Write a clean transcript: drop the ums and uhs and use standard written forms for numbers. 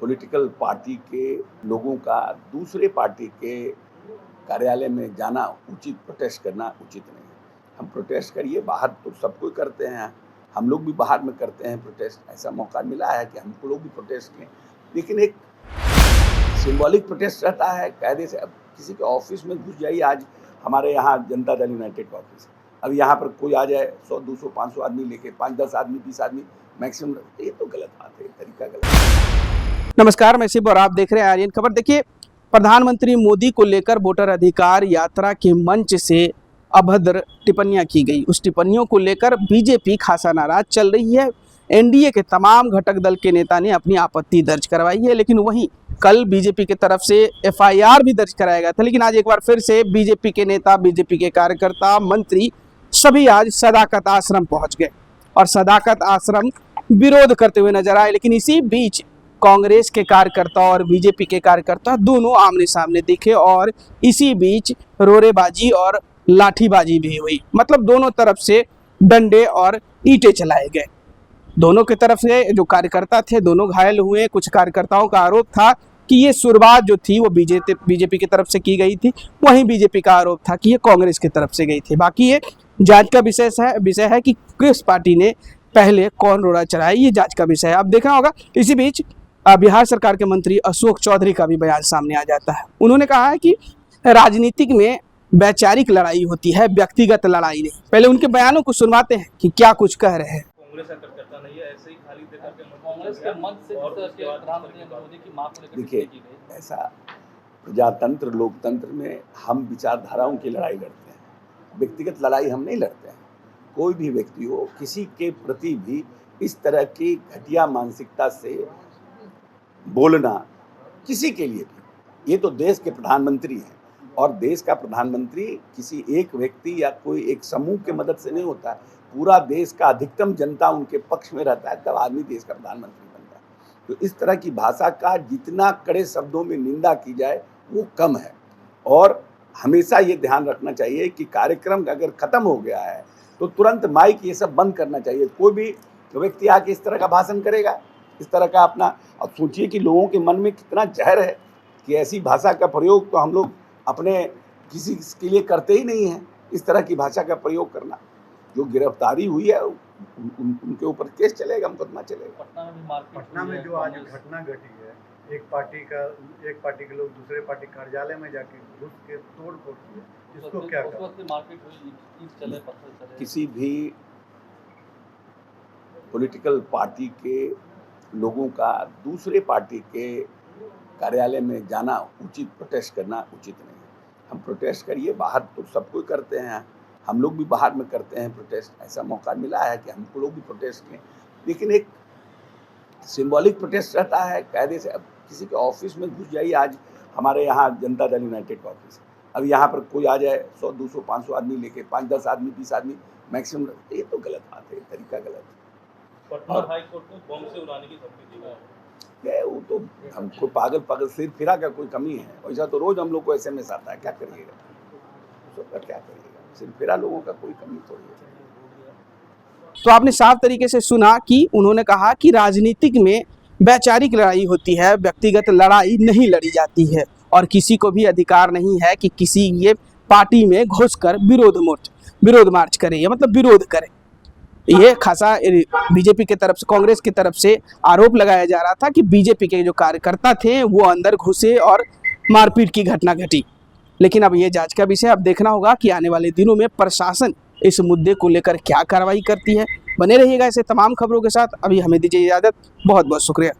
Political party के लोगों का दूसरे पार्टी के कार्यालय में जाना उचित, प्रोटेस्ट करना उचित नहीं है। हम प्रोटेस्ट करिए, बाहर तो सब कोई करते हैं, हम लोग भी बाहर में करते हैं प्रोटेस्ट। ऐसा मौका मिला है कि हमको लोग भी प्रोटेस्ट किए, लेकिन एक सिंबॉलिक प्रोटेस्ट रहता है। कायदे से अब किसी के ऑफिस में घुस जाइए, आज हमारे यहाँ जनता दल यूनाइटेड का ऑफिस है, अब यहाँ पर कोई आ जाए 100, 200, 500 आदमी लेके 5-10 आदमी, 20 आदमी मैक्सिमम, ये तो गलत बात है, तरीका गलत है। नमस्कार, मैं शिव और आप देख रहे हैं आर्यन खबर। देखिए, प्रधानमंत्री मोदी को लेकर वोटर अधिकार यात्रा के मंच से अभद्र टिप्पणियां की गई। उस टिप्पणियों को लेकर बीजेपी खासा नाराज चल रही है। एनडीए के तमाम घटक दल के नेता ने अपनी आपत्ति दर्ज करवाई है, लेकिन वहीं कल बीजेपी की तरफ से एफआईआर भी दर्ज कराया गया था। लेकिन आज एक बार फिर से बीजेपी के नेता, बीजेपी के कार्यकर्ता, मंत्री सभी आज सदाकत आश्रम पहुंच गए और सदाकत आश्रम विरोध करते हुए नजर आए। लेकिन इसी बीच कांग्रेस के कार्यकर्ता और बीजेपी के कार्यकर्ता दोनों आमने सामने दिखे और इसी बीच रोरेबाजी और लाठीबाजी भी हुई। मतलब दोनों तरफ से डंडे और ईंटें चलाए गए। दोनों की तरफ से जो कार्यकर्ता थे दोनों घायल हुए। कुछ कार्यकर्ताओं का आरोप था कि ये शुरुआत जो थी वो बीजेपी की तरफ से की गई थी, वहीं बीजेपी का आरोप था कि ये कांग्रेस की तरफ से गई थी। बाकी ये जांच का विषय है कि किस पार्टी ने पहले कौन रोड़ा चढ़ाया, ये जांच का विषय है। अब देखना होगा। इसी बीच बिहार सरकार के मंत्री अशोक चौधरी का भी बयान सामने आ जाता है। उन्होंने कहा है कि राजनीतिक में वैचारिक लड़ाई होती है, व्यक्तिगत लड़ाई नहीं। पहले उनके बयानों को सुनवाते हैं कि क्या कुछ कह रहे हैं। देखिए, ऐसा प्रजातंत्र, लोकतंत्र में हम विचारधाराओं की लड़ाई लड़ते हैं, व्यक्तिगत लड़ाई हम नहीं लड़ते हैं। कोई भी व्यक्ति हो, किसी के प्रति भी इस तरह की घटिया मानसिकता से बोलना किसी के लिए भी, ये तो देश के प्रधानमंत्री हैं और देश का प्रधानमंत्री किसी एक व्यक्ति या कोई एक समूह के मदद से नहीं होता। पूरा देश का अधिकतम जनता उनके पक्ष में रहता है, तब आदमी देश का प्रधानमंत्री बनता है। तो इस तरह की भाषा का जितना कड़े शब्दों में निंदा की जाए वो कम है। और हमेशा ये ध्यान रखना चाहिए कि कार्यक्रम अगर खत्म हो गया है तो तुरंत माइक ये सब बंद करना चाहिए। कोई भी व्यक्ति आके इस तरह का भाषण करेगा, इस तरह का अपना, अब सोचिए कि लोगों के मन में कितना जहर है कि ऐसी भाषा का प्रयोग तो हम लोग अपने किसी के लिए करते ही नहीं हैं। इस तरह की भाषा का प्रयोग करना, जो गिरफ्तारी हुई है उनके ऊपर केस चलेगा, मुकदमा चलेगा। पटना में जो आज घटना घटी है, एक पार्टी के लोग दूसरे पार्टी कार्यालय में जाके घुस के तोड़ फोड़ किए, इसको क्या किसी भी पॉलिटिकल पार्टी के लोगों का दूसरे पार्टी के कार्यालय में जाना उचित, प्रोटेस्ट करना उचित नहीं है। हम प्रोटेस्ट करिए, बाहर तो सब कोई करते हैं, हम लोग भी बाहर में करते हैं प्रोटेस्ट। ऐसा मौका मिला है कि हमको लोग भी प्रोटेस्ट किए, लेकिन एक सिंबॉलिक प्रोटेस्ट रहता है। कायदे से अब किसी के ऑफिस में घुस जाइए, आज हमारे यहाँ जनता दल यूनाइटेड का ऑफिस है, अब यहाँ पर कोई आ जाए 100, 200, 500 आदमी लेके 5-10 आदमी, 20 आदमी मैक्सिमम, ये तो गलत बात है, तरीका गलत है। पटना हाई कोर्ट को बम से उड़ाने की धमकी दी है, वो तो हमको पागल सिर फिरा का कोई कमी है। वैसा तो रोज हम लोग को SMS आता है, क्या करिएगा, उसका क्या करिएगा, सिर फिरा लोगों का कोई कमी थोड़ी है। तो आपने साफ तरीके से सुना कि उन्होंने कहा कि राजनीतिक में वैचारिक लड़ाई होती है, व्यक्तिगत लड़ाई नहीं लड़ी जाती है और किसी को भी अधिकार नहीं है कि किसी ये पार्टी में घुसकर विरोध मार्च करे या मतलब विरोध करे। ये खासा बीजेपी की तरफ से, कांग्रेस की तरफ से आरोप लगाया जा रहा था कि बीजेपी के जो कार्यकर्ता थे वो अंदर घुसे और मारपीट की घटना घटी। लेकिन अब ये जांच का विषय, अब देखना होगा कि आने वाले दिनों में प्रशासन इस मुद्दे को लेकर क्या कार्रवाई करती है। बने रहिएगा ऐसे तमाम खबरों के साथ। अभी हमें दीजिए इजाजत, बहुत बहुत शुक्रिया।